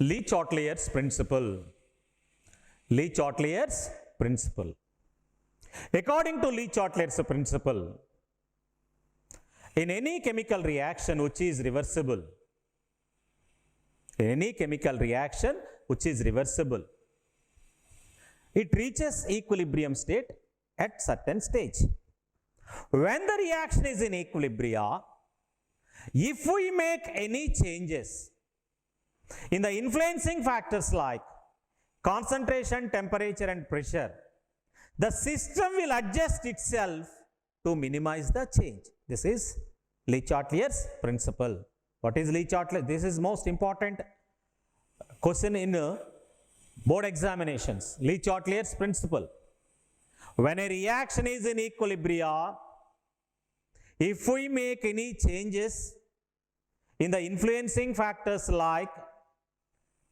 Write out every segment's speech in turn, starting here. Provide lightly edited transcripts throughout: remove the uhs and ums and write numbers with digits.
Le Chatelier's principle. Le Chatelier's principle. According to Le Chatelier's principle, in any chemical reaction which is reversible, it reaches equilibrium state at certain stage. When the reaction is in equilibria, if we make any changes in the influencing factors like concentration, temperature and pressure, the system will adjust itself to minimize the change. This is Le Chatelier's principle. What is Le Chatelier? This is most important question in board examinations. Le Chatelier's principle. When a reaction is in equilibria, if we make any changes in the influencing factors like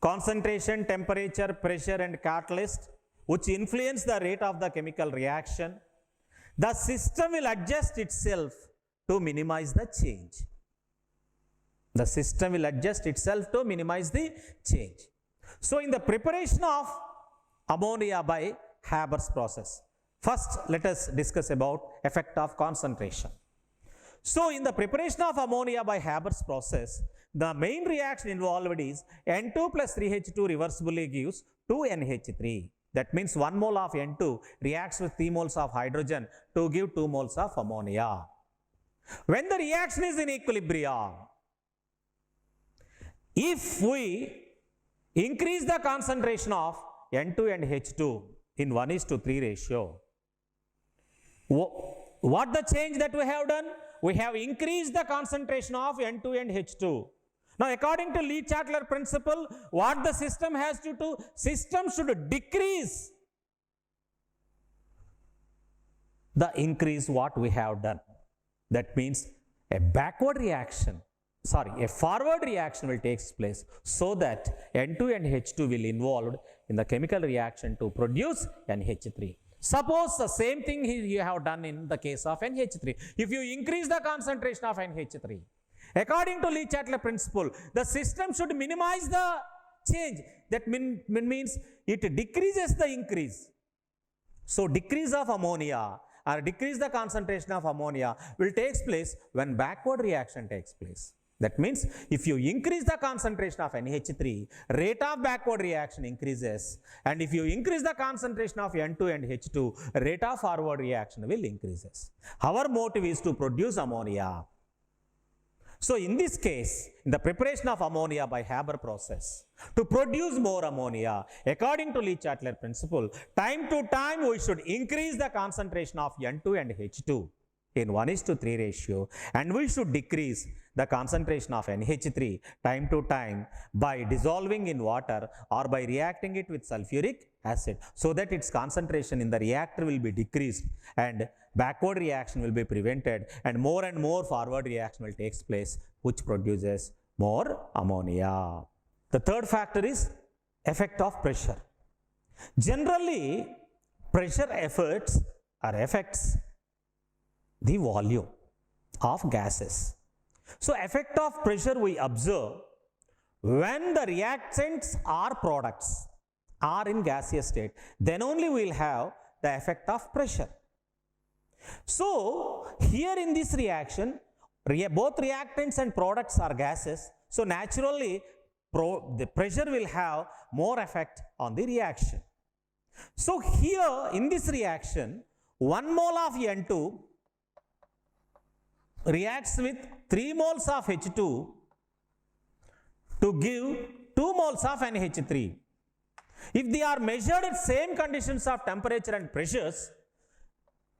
concentration, temperature, pressure and catalyst, which influence the rate of the chemical reaction, the system will adjust itself to minimize the change. The system will adjust itself to minimize the change. So, in the preparation of ammonia by Haber's process, first let us discuss about effect of concentration. So, in the preparation of ammonia by Haber's process, the main reaction involved is N2 plus 3H2 reversibly gives 2NH3. That means 1 mole of N2 reacts with 3 moles of hydrogen to give 2 moles of ammonia. When the reaction is in equilibrium, if we increase the concentration of N2 and H2 in 1:3 ratio, what the change that we have done? We have increased the concentration of N2 and H2. Now, according to Le Chatelier principle, what the system has to do? System should decrease the increase what we have done. That means a forward reaction will take place so that N2 and H2 will involved in the chemical reaction to produce NH3. Suppose the same thing you have done in the case of NH3. If you increase the concentration of NH3, according to Le Chatelier principle, the system should minimize the change. That means it decreases the increase. So, decrease of ammonia or decrease the concentration of ammonia will take place when backward reaction takes place. That means if you increase the concentration of NH3, rate of backward reaction increases, and if you increase the concentration of N2 and H2, rate of forward reaction will increases. Our motive is to produce ammonia. So, in this case, in the preparation of ammonia by Haber process, to produce more ammonia, according to Le Chatelier principle, time to time we should increase the concentration of N2 and H2 in 1:3 ratio, and we should decrease the concentration of NH3 time to time by dissolving in water or by reacting it with sulfuric acid, so that its concentration in the reactor will be decreased and backward reaction will be prevented, and more forward reaction will take place, which produces more ammonia. The third factor is effect of pressure. Generally, pressure affects the volume of gases. So, effect of pressure we observe when the reactants or products are in gaseous state, then only we will have the effect of pressure. So, here in this reaction, both reactants and products are gases. So, naturally, the pressure will have more effect on the reaction. So, here in this reaction, 1 mole of N2 reacts with 3 moles of H2 to give 2 moles of NH3. If they are measured at same conditions of temperature and pressures,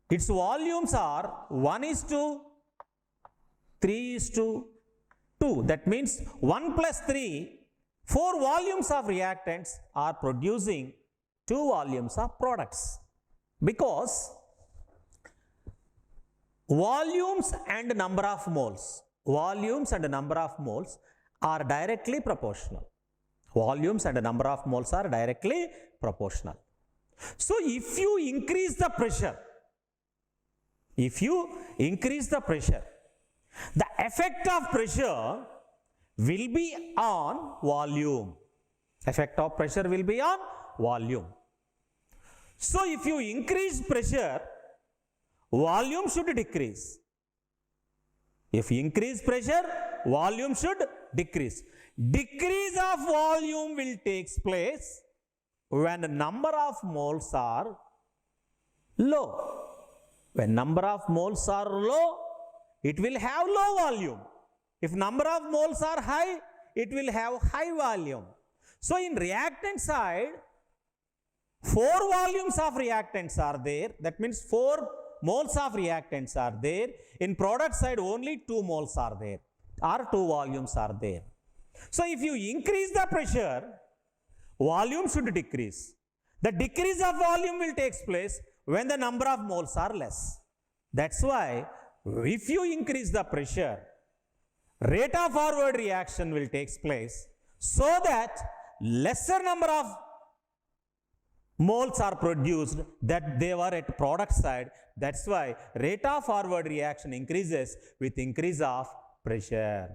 its volumes are 1:3:2. That means 1 plus 3, 4 volumes of reactants are producing 2 volumes of products, because volumes and number of moles are directly proportional. So, if you increase the pressure, the effect of pressure will be on volume. Effect of pressure will be on volume. So if you increase pressure, volume should decrease. If you increase pressure, volume should decrease. Decrease of volume will take place when the number of moles are low. When number of moles are low, it will have low volume. If number of moles are high, it will have high volume. So in reactant side, 4 volumes of reactants are there. That means 4 moles of reactants are there. In product side, only 2 moles are there, or 2 volumes are there. So if you increase the pressure, volume should decrease. The decrease of volume will take place when the number of moles are less. That's why if you increase the pressure, rate of forward reaction will take place so that lesser number of moles are produced that they were at product side. That's why rate of forward reaction increases with increase of pressure.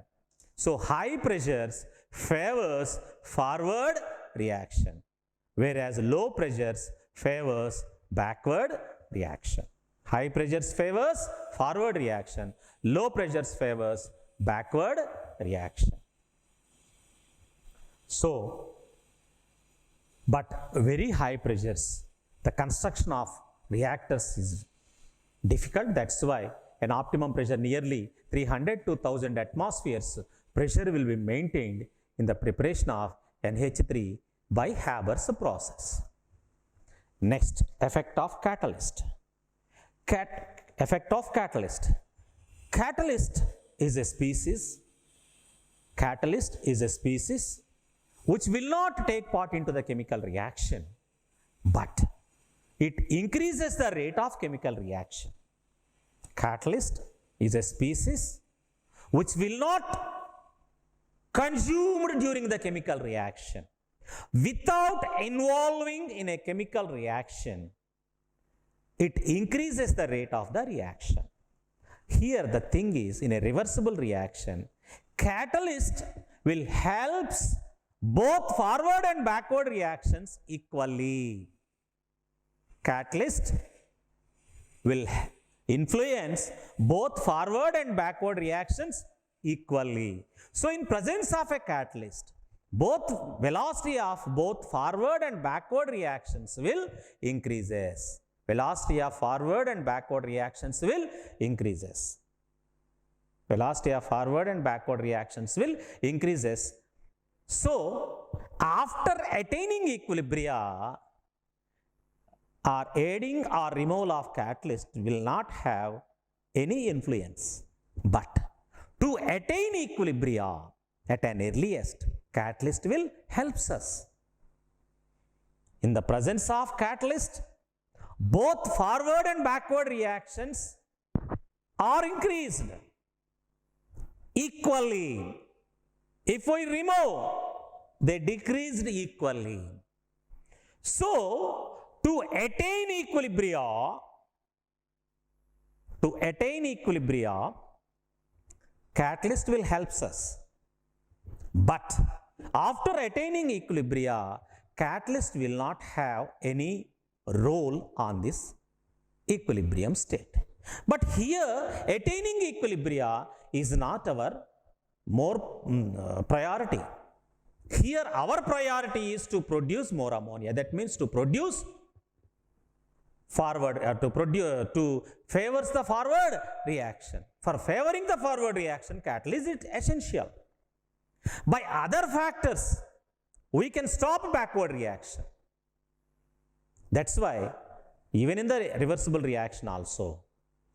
So high pressures favors forward reaction, whereas low pressures favors backward reaction. High pressures favors forward reaction, low pressures favors backward reaction. So, but very high pressures, the construction of reactors is difficult. That's why an optimum pressure nearly 300 to 1000 atmospheres pressure will be maintained in the preparation of NH3 by Haber's process. Next, effect of catalyst. Effect of catalyst. Catalyst is a species. Catalyst is a species which will not take part into the chemical reaction, but it increases the rate of chemical reaction. Catalyst is a species which will not consumed during the chemical reaction. Without involving in a chemical reaction, it increases the rate of the reaction. Here the thing is, in a reversible reaction, catalyst will help both forward and backward reactions equally. Catalyst will influence both forward and backward reactions equally. So in presence of a catalyst, both velocity of both forward and backward reactions will increases. Velocity of forward and backward reactions will increases. Velocity of forward and backward reactions will increases. So after attaining equilibria, or adding or removal of catalyst will not have any influence. But to attain equilibria at an earliest, catalyst will helps us. In the presence of catalyst, both forward and backward reactions are increased equally. If we remove, they decreased equally. So, to attain equilibria, catalyst will helps us. But after attaining equilibria, catalyst will not have any role on this equilibrium state. But here, attaining equilibria is not our priority. Here, our priority is to produce more ammonia. That means to produce forward, to favors the forward reaction. For favoring the forward reaction, catalyst is essential. By other factors, we can stop backward reaction. That's why even in the reversible reaction also,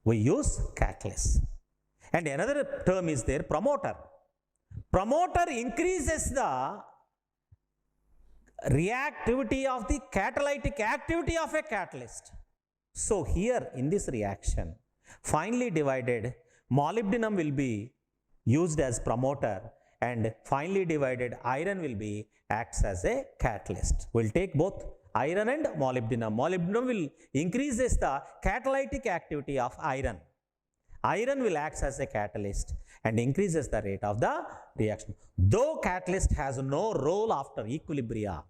we use catalyst. And another term is there, promoter. Promoter increases the reactivity of the catalytic activity of a catalyst. So here in this reaction, finely divided molybdenum will be used as promoter, and finely divided iron will be acts as a catalyst. We'll take both iron and molybdenum. Molybdenum will increases the catalytic activity of iron. Iron will act as a catalyst and increases the rate of the reaction. Though catalyst has no role after equilibria,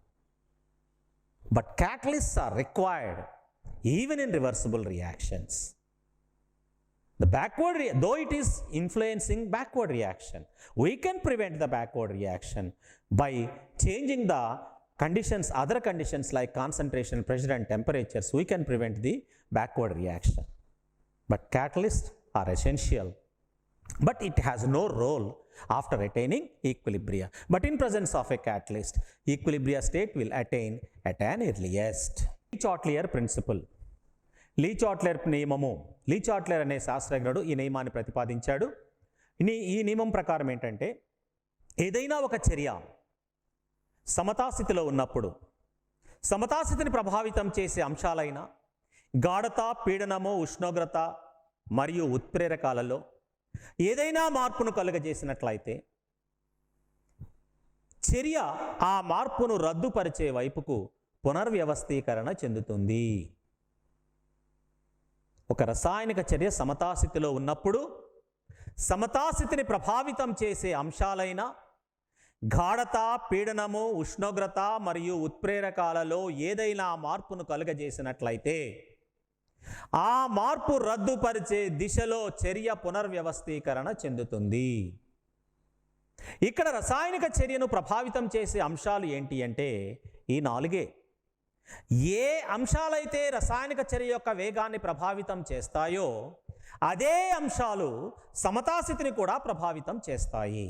but catalysts are required even in reversible reactions. Though it is influencing backward reaction, we can prevent the backward reaction by changing the conditions, other conditions like concentration, pressure and temperatures. We can prevent the backward reaction. But catalysts are essential, but it has no role after attaining equilibria. But in presence of a catalyst, equilibria state will attain at an earliest. Le-Chatellier principle. లీ-చాట్లర్ నియమము. లీ-చాట్లర్ అనే శాస్త్రజ్ఞుడు ఈ నియమాన్ని ప్రతిపాదించాడు. ఈ నియమం ప్రకారం ఏంటంటే, ఏదైనా ఒక చర్య సమతాస్థితిలో ఉన్నప్పుడు సమతాస్థితిని ప్రభావితం చేసే అంశాలైన గాఢత, పీడనము, ఉష్ణోగ్రత మరియు ఉత్ప్రేరకాలలో ఏదైనా మార్పును కలుగజేసినట్లయితే చర్య ఆ మార్పును రద్దుపరిచే వైపుకు పునర్వ్యవస్థీకరణ చెందుతుంది. ఒక రసాయనిక చర్య సమతాస్థితిలో ఉన్నప్పుడు సమతాస్థితిని ప్రభావితం చేసే అంశాలైన గాఢత, పీడనము, ఉష్ణోగ్రత మరియు ఉత్ప్రేరకాలలో ఏదైనా మార్పును కలుగజేసినట్లయితే ఆ మార్పు రద్దుపరిచే దిశలో చర్య పునర్వ్యవస్థీకరణ చెందుతుంది. ఇక్కడ రసాయనిక చర్యను ప్రభావితం చేసే అంశాలు ఏంటి అంటే ఈ 4. ఏ అంశాలైతే రసాయనిక చర్య యొక్క వేగాన్ని ప్రభావితం చేస్తాయో అదే అంశాలు సమతాస్థితిని కూడా ప్రభావితం చేస్తాయి.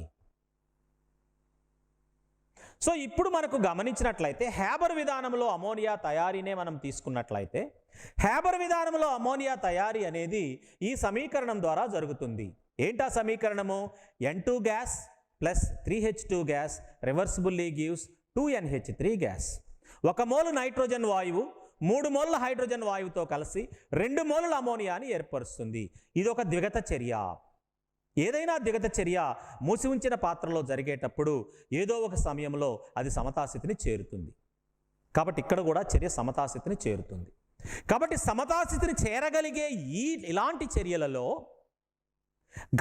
సో ఇప్పుడు మనకు గమనించినట్లయితే హ్యాబర్ విధానంలో అమోనియా తయారీనే మనం తీసుకున్నట్లయితే హ్యాబర్ విధానంలో అమోనియా తయారీ అనేది ఈ సమీకరణం ద్వారా జరుగుతుంది. ఏంటా సమీకరణము? N2 gas plus 3H2 gas reversibly gives 2NH3 gas. 1 mole nitrogen వాయువు 3 మోల్ల హైడ్రోజన్ వాయువుతో కలిసి 2 మోలుల అమోనియాని ఏర్పరుస్తుంది. ఇది ఒక ద్విగత చర్య. ఏదైనా ద్విగత చర్య మూసి ఉంచిన పాత్రలో జరిగేటప్పుడు ఏదో ఒక సమయంలో అది సమతాస్థితిని చేరుతుంది. కాబట్టి ఇక్కడ కూడా చర్య సమతాస్థితిని చేరుతుంది. కాబట్టి సమతాస్థితిని చేరగలిగే ఇలాంటి చర్యలలో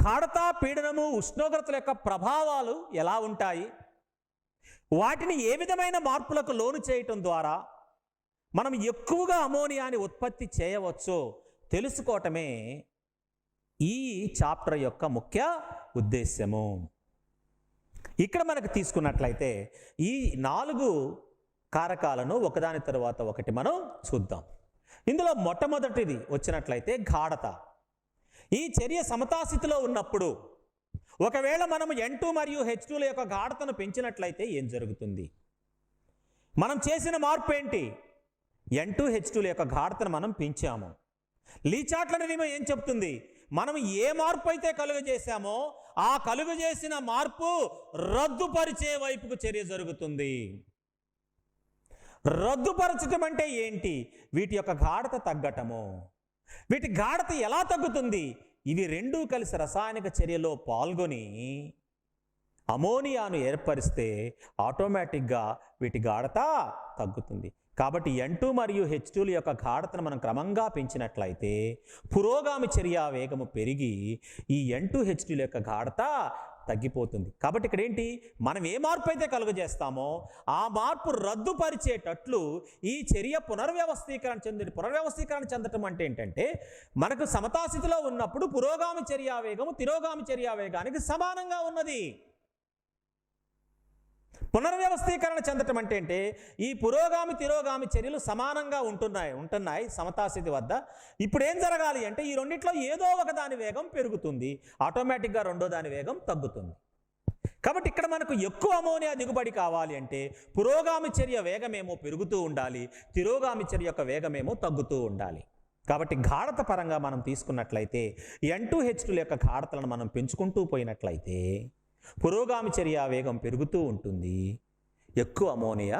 గాఢత, పీడనము, ఉష్ణోగ్రతల యొక్క ప్రభావాలు ఎలా ఉంటాయి, వాటిని ఏ విధమైన మార్పులకు లోను చేయటం ద్వారా మనం ఎక్కువగా అమోనియాని ఉత్పత్తి చేయవచ్చో తెలుసుకోవటమే ఈ చాప్టర్ యొక్క ముఖ్య ఉద్దేశ్యము. ఇక్కడ మనకు తీసుకున్నట్లయితే ఈ 4 కారకాలను ఒకదాని తరువాత ఒకటి మనం చూద్దాం. ఇందులో మొట్టమొదటిది వచ్చినట్లయితే గాఢత. ఈ చర్య సమతాస్థితిలో ఉన్నప్పుడు ఒకవేళ మనం N2 మరియు H2ల యొక్క గాఢతను పెంచినట్లయితే ఏం జరుగుతుంది? మనం చేసిన మార్పు ఏంటి? N2 H2ల యొక్క గాఢతను మనం పెంచాము. లీ-చాట్లర్ నియమం ఏం చెప్తుంది? మనం ఏ మార్పు అయితే కలుగజేశామో ఆ కలుగజేసిన మార్పు రద్దుపరిచే వైపుకు చర్య జరుగుతుంది. రద్దుపరచటం అంటే ఏంటి? వీటి యొక్క గాఢత తగ్గటము. వీటి గాఢత ఎలా తగ్గుతుంది? ఇవి రెండూ కలిసి రసాయనిక చర్యలో పాల్గొని అమోనియాను ఏర్పరిస్తే ఆటోమేటిక్గా వీటి గాఢత తగ్గుతుంది. కాబట్టి N2 మరియు H2ల యొక్క గాఢతను మనం క్రమంగా పెంచినట్లయితే పురోగామి చర్య వేగము పెరిగి ఈ N2 H2ల యొక్క గాఢత తగ్గిపోతుంది. కాబట్టి ఇక్కడ ఏంటి? మనం ఏ మార్పు అయితే కలుగజేస్తామో ఆ మార్పు రద్దుపరిచేటట్లు ఈ చర్య పునర్వ్యవస్థీకరణ చెందటం అంటే ఏంటంటే మనకు సమతాస్థితిలో ఉన్నప్పుడు పురోగామి చర్యా వేగము తిరోగామి చర్యా వేగానికి సమానంగా ఉన్నది. పునర్వ్యవస్థీకరణ చెందటం అంటే ఈ పురోగామి తిరోగామి చర్యలు సమానంగా ఉంటున్నాయి సమతాస్థితి వద్ద. ఇప్పుడు ఏం జరగాలి అంటే ఈ రెండిట్లో ఏదో ఒక దాని వేగం పెరుగుతుంది, ఆటోమేటిక్గా రెండో దాని వేగం తగ్గుతుంది. కాబట్టి ఇక్కడ మనకు ఎక్కువ అమోనియా దిగుబడి కావాలి అంటే పురోగామి చర్య వేగమేమో పెరుగుతూ ఉండాలి, తిరోగామి చర్య యొక్క వేగమేమో తగ్గుతూ ఉండాలి. కాబట్టి గాఢత పరంగా మనం తీసుకున్నట్లయితే N2 H2ల యొక్క గాఢతలను మనం పెంచుకుంటూ పోయినట్లయితే పురోగామి చర్య వేగం పెరుగుతూ ఉంటుంది, ఎక్కువ అమోనియా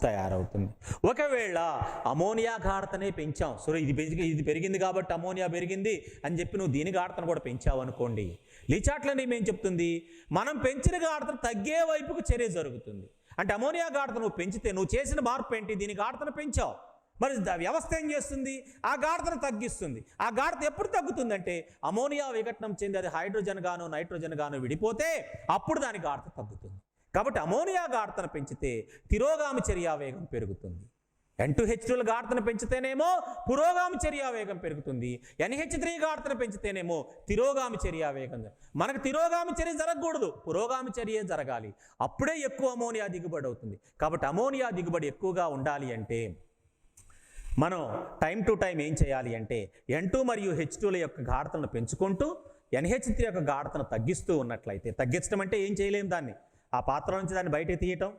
తయారవుతుంది. ఒకవేళ అమోనియా గాఢతనే పెంచాం, సో ఇది పెరిగింది కాబట్టి అమోనియా పెరిగింది అని చెప్పి నువ్వు దీని గాఢతను కూడా పెంచావు అనుకోండి, లీ-చాట్లర్ నియమం ఏం చెప్తుంది? మనం పెంచిన గాఢతను తగ్గే వైపుకు చర్య జరుగుతుంది. అంటే అమోనియా గాఢత నువ్వు పెంచితే నువ్వు చేసిన మార్పు ఏంటి? దీని గాఢతను పెంచావు, మరి వ్యవస్థ ఏం చేస్తుంది? ఆ గాఢతను తగ్గిస్తుంది. ఆ గాఢత ఎప్పుడు తగ్గుతుందంటే అమోనియా విఘటనం చెంది అది హైడ్రోజన్ గాను నైట్రోజన్ గాను విడిపోతే అప్పుడు దాని గాఢత తగ్గుతుంది. కాబట్టి అమోనియా గాఢతను పెంచితే తిరోగామి చర్యా వేగం పెరుగుతుంది. N2H2 గాఢతను పెంచితేనేమో పురోగామి చర్యా వేగం పెరుగుతుంది. NH3 గాఢతను పెంచితేనేమో తిరోగామి చర్యా వేగం. మనకు తిరోగామి చర్య జరగకూడదు, పురోగామి చర్యే జరగాలి. అప్పుడే ఎక్కువ అమోనియా దిగుబడి అవుతుంది. కాబట్టి అమోనియా దిగుబడి ఎక్కువగా ఉండాలి అంటే మనం టైం టు టైం ఏం చేయాలి అంటే N2 మరియు H2ల యొక్క గాఢతలను పెంచుకుంటూ NH3 యొక్క గాఢతను తగ్గిస్తూ ఉన్నట్లయితే, తగ్గించడం అంటే ఏం చేయలేము, దాన్ని ఆ పాత్ర నుంచి దాన్ని బయటకు తీయటం,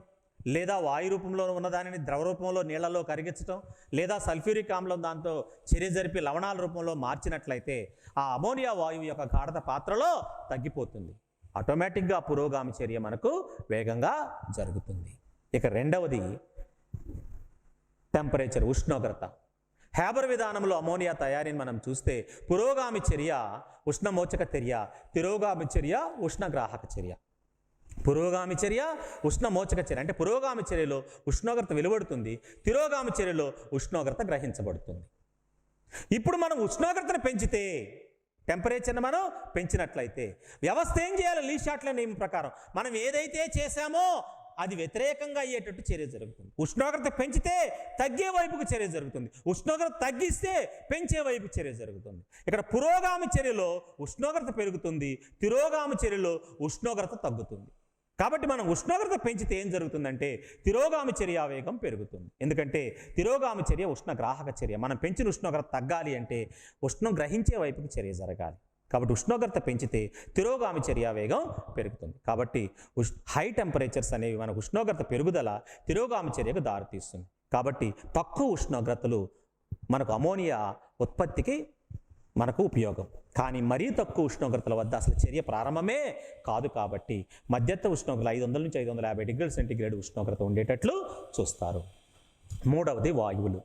లేదా వాయు రూపంలో ఉన్న దానిని ద్రవ రూపంలో నీళ్లలో కరిగించడం, లేదా సల్ఫ్యూరిక్ ఆమ్లం దాంతో చర్య జరిపి లవణాల రూపంలో మార్చినట్లయితే ఆ అమోనియా వాయువు యొక్క గాఢత పాత్రలో తగ్గిపోతుంది. ఆటోమేటిక్గా పురోగామి చర్య మనకు వేగంగా జరుగుతుంది. ఇక రెండవది టెంపరేచర్, ఉష్ణోగ్రత. హ్యాబర్ విధానంలో అమోనియా తయారీని మనం చూస్తే పురోగామి చర్య ఉష్ణమోచక చర్య, తిరోగామి చర్య ఉష్ణగ్రాహక చర్య. పురోగామి చర్య ఉష్ణమోచక చర్య అంటే పురోగామి చర్యలో ఉష్ణోగ్రత వెలువడుతుంది, తిరోగామి చర్యలో ఉష్ణోగ్రత గ్రహించబడుతుంది. ఇప్పుడు మనం ఉష్ణోగ్రతను పెంచితే, టెంపరేచర్ని మనం పెంచినట్లయితే వ్యవస్థ ఏం చేయాలి? లీ షాట్ల నియమం ప్రకారం మనం ఏదైతే చేశామో అది వ్యతిరేకంగా అయ్యేటట్టు చర్య జరుగుతుంది. ఉష్ణోగ్రత పెంచితే తగ్గే వైపుకు చర్య జరుగుతుంది, ఉష్ణోగ్రత తగ్గిస్తే పెంచే వైపు చర్య జరుగుతుంది. ఇక్కడ పురోగామి చర్యలో ఉష్ణోగ్రత పెరుగుతుంది, తిరోగామి చర్యలో ఉష్ణోగ్రత తగ్గుతుంది. కాబట్టి మనం ఉష్ణోగ్రత పెంచితే ఏం జరుగుతుందంటే తిరోగామి చర్యా వేగం పెరుగుతుంది. ఎందుకంటే తిరోగామి చర్య ఉష్ణగ్రాహక చర్య. మనం పెంచిన ఉష్ణోగ్రత తగ్గాలి అంటే ఉష్ణం గ్రహించే వైపుకి చర్య జరగాలి. కాబట్టి ఉష్ణోగ్రత పెంచితే తిరోగామి చర్యా వేగం పెరుగుతుంది. కాబట్టి హై టెంపరేచర్స్ అనేవి మనకు ఉష్ణోగ్రత పెరుగుదల తిరోగామి చర్యకు దారితీస్తుంది. కాబట్టి తక్కువ ఉష్ణోగ్రతలు మనకు అమోనియా ఉత్పత్తికి మనకు ఉపయోగం. కానీ మరీ తక్కువ ఉష్ణోగ్రతల వద్ద అసలు చర్య ప్రారంభమే కాదు. కాబట్టి మధ్యస్థ ఉష్ణోగ్రత 500 నుంచి 550 డిగ్రీల సెంటీగ్రేడ్ ఉష్ణోగ్రత ఉండేటట్లు చూస్తారు. మూడవది వాయువులు.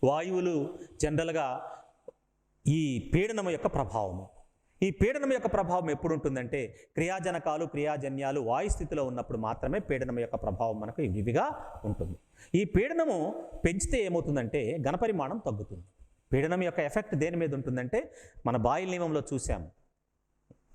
వాయువులు జనరల్గా ఈ పీడనం యొక్క ప్రభావము. ఈ పీడనం యొక్క ప్రభావం ఎప్పుడు ఉంటుందంటే క్రియాజనకాలు క్రియాజన్యాలు వాయుస్థితిలో ఉన్నప్పుడు మాత్రమే పీడనం యొక్క ప్రభావం మనకు విధిగా ఉంటుంది. ఈ పీడనము పెంచితే ఏమవుతుందంటే ఘనపరిమాణం తగ్గుతుంది. పీడనం యొక్క ఎఫెక్ట్ దేని మీద ఉంటుందంటే మన బాయిల్ నియమంలో చూసాము,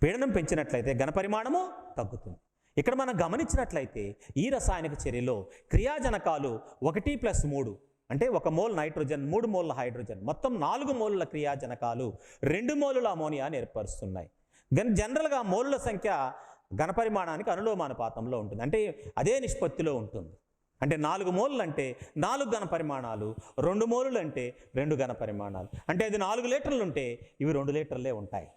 పీడనం పెంచినట్లయితే ఘనపరిమాణము తగ్గుతుంది. ఇక్కడ మనం గమనించినట్లయితే ఈ రసాయనిక చర్యలో క్రియాజనకాలు 1+3 అంటే 1 మోల్ నైట్రోజన్ 3 మోల్ల హైడ్రోజన్ మొత్తం 4 మోలుల క్రియాజనకాలు 2 మోలుల అమోనియాని ఏర్పరుస్తున్నాయి. జనరల్గా మోలుల సంఖ్య ఘనపరిమాణానికి అనులోమానుపాతంలో ఉంటుంది, అంటే అదే నిష్పత్తిలో ఉంటుంది. అంటే 4 మోలులు అంటే 4 ఘనపరిమాణాలు, 2 మోలులు అంటే 2 ఘనపరిమాణాలు. అంటే అది 4 లీటర్లు ఉంటే ఇవి 2 లీటర్లే ఉంటాయి.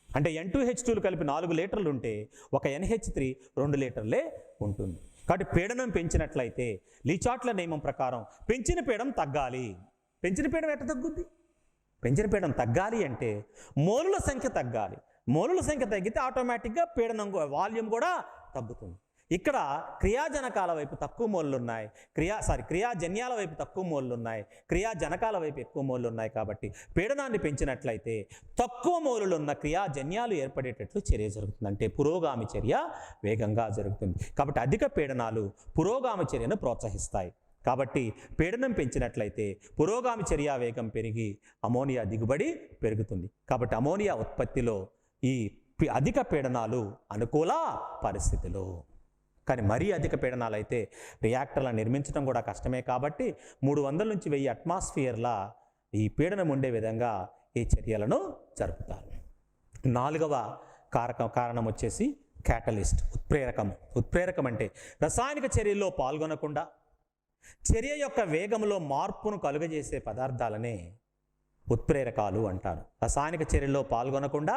అంటే N2H2 కలిపి 4 లీటర్లు ఉంటే ఒక NH3 2 లీటర్లే ఉంటుంది. కాబట్టి పీడనం పెంచినట్లయితే లీ చాట్ల నియమం ప్రకారం పెంచిన పీడనం తగ్గాలి. పెంచిన పీడనం ఎట్లా తగ్గుద్ది? పెంచిన పీడనం తగ్గాలి అంటే మోలుల సంఖ్య తగ్గాలి. మోలుల సంఖ్య తగ్గితే ఆటోమేటిక్గా పీడనం వాల్యూమ్ కూడా తగ్గుతుంది. ఇక్కడ క్రియాజనకాల వైపు తక్కువ మోళ్ళు ఉన్నాయి, క్రియాజన్యాల వైపు తక్కువ మోళ్ళు ఉన్నాయి, క్రియాజనకాల వైపు ఎక్కువ మోళ్ళు ఉన్నాయి. కాబట్టి పీడనాన్ని పెంచినట్లయితే తక్కువ మోలులు ఉన్న క్రియాజన్యాలు ఏర్పడేటట్లు చర్య జరుగుతుంది, అంటే పురోగామి చర్య వేగంగా జరుగుతుంది. కాబట్టి అధిక పీడనాలు పురోగామి చర్యను ప్రోత్సహిస్తాయి. కాబట్టి పీడనం పెంచినట్లయితే పురోగామి చర్యా వేగం పెరిగి అమోనియా దిగుబడి పెరుగుతుంది. కాబట్టి అమోనియా ఉత్పత్తిలో ఈ అధిక పీడనాలు అనుకూల పరిస్థితులు. కానీ మరీ అధిక పీడనాలు అయితే రియాక్టర్లను నిర్మించడం కూడా కష్టమే. కాబట్టి 300 నుంచి 1000 అట్మాస్ఫియర్ల ఈ పీడనం ఉండే విధంగా ఈ చర్యలను జరుపుతారు. 4వ కారణం వచ్చేసి క్యాటలిస్ట్, ఉత్ప్రేరకం. ఉత్ప్రేరకం అంటే రసాయనిక చర్యల్లో పాల్గొనకుండా చర్య యొక్క వేగంలో మార్పును కలుగజేసే పదార్థాలనే ఉత్ప్రేరకాలు అంటారు. రసాయనిక చర్యలో పాల్గొనకుండా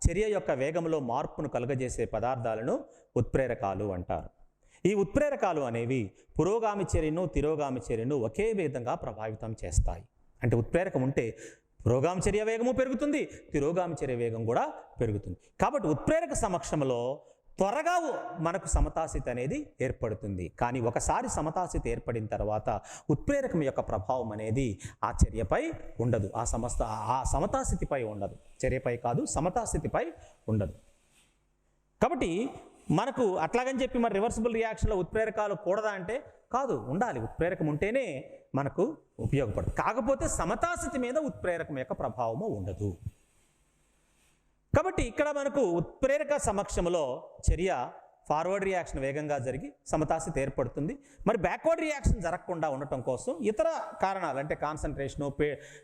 చర్య యొక్క వేగంలో మార్పును కలుగజేసే పదార్థాలను ఉత్ప్రేరకాలు అంటారు. ఈ ఉత్ప్రేరకాలు అనేవి పురోగామి చర్యను తిరోగామి చర్యను ఒకే విధంగా ప్రభావితం చేస్తాయి. అంటే ఉత్ప్రేరకం ఉంటే పురోగామి చర్య వేగము పెరుగుతుంది, తిరోగామి చర్య వేగం కూడా పెరుగుతుంది. కాబట్టి ఉత్ప్రేరక సమక్షంలో త్వరగా మనకు సమతాస్థితి అనేది ఏర్పడుతుంది. కానీ ఒకసారి సమతాస్థితి ఏర్పడిన తర్వాత ఉత్ప్రేరకం యొక్క ప్రభావం అనేది ఆ చర్యపై ఉండదు, ఆ సమతాస్థితిపై ఉండదు, చర్యపై కాదు సమతాస్థితిపై ఉండదు. కాబట్టి మనకు అట్లాగని చెప్పి మరి రివర్సిబుల్ రియాక్షన్లో ఉత్ప్రేరకాలు కూడదా అంటే కాదు, ఉండాలి. ఉత్ప్రేరకం ఉంటేనే మనకు ఉపయోగపడుతుంది. కాకపోతే సమతాస్థితి మీద ఉత్ప్రేరకం యొక్క ప్రభావము ఉండదు. కాబట్టి ఇక్కడ మనకు ఉత్ప్రేరక సమక్షంలో చర్య ఫార్వర్డ్ రియాక్షన్ వేగంగా జరిగి సమతాస్థితి ఏర్పడుతుంది. మరి బ్యాక్వర్డ్ రియాక్షన్ జరగకుండా ఉండటం కోసం ఇతర కారణాలు అంటే కాన్సన్ట్రేషను,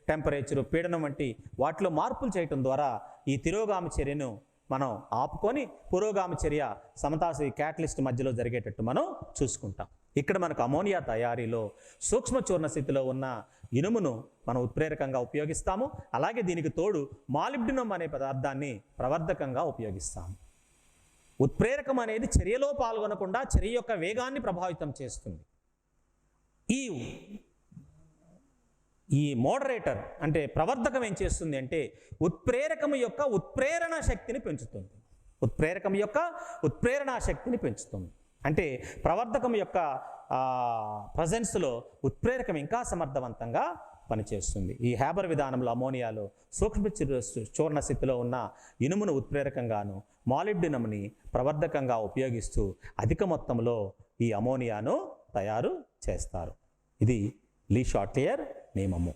టెంపరేచరు, పీడనం వంటి వాటిలో మార్పులు చేయటం ద్వారా ఈ తిరోగామి చర్యను మనం ఆపుకొని పురోగామి చర్య సమతాస్థితి క్యాటలిస్ట్ మధ్యలో జరిగేటట్టు మనం చూసుకుంటాం. ఇక్కడ మనకు అమోనియా తయారీలో సూక్ష్మ చూర్ణ స్థితిలో ఉన్న ఇనుమును మనం ఉత్ప్రేరకంగా ఉపయోగిస్తాము. అలాగే దీనికి తోడు మాలిబ్డినం అనే పదార్థాన్ని ప్రవర్ధకంగా ఉపయోగిస్తాము. ఉత్ప్రేరకం అనేది చర్యలో పాల్గొనకుండా చర్య యొక్క వేగాన్ని ప్రభావితం చేస్తుంది. ఈ మోడరేటర్ అంటే ప్రవర్ధకం ఏం చేస్తుంది అంటే ఉత్ప్రేరకం యొక్క ఉత్ప్రేరణ శక్తిని పెంచుతుంది. ఉత్ప్రేరకం యొక్క ఉత్ప్రేరణ శక్తిని పెంచుతుంది. అంటే ప్రవర్ధకం యొక్క ప్రజెన్స్లో ఉత్ప్రేరకం ఇంకా సమర్థవంతంగా పనిచేస్తుంది. ఈ హ్యాబర్ విధానంలో అమోనియాలో సూక్ష్మ చూర్ణ స్థితిలో ఉన్న ఇనుమును ఉత్ప్రేరకంగాను మాలిబ్డినంని ప్రవర్ధకంగా ఉపయోగిస్తూ అధిక మొత్తంలో ఈ అమోనియాను తయారు చేస్తారు. ఇది లీ షాట్లియర్ నియమము.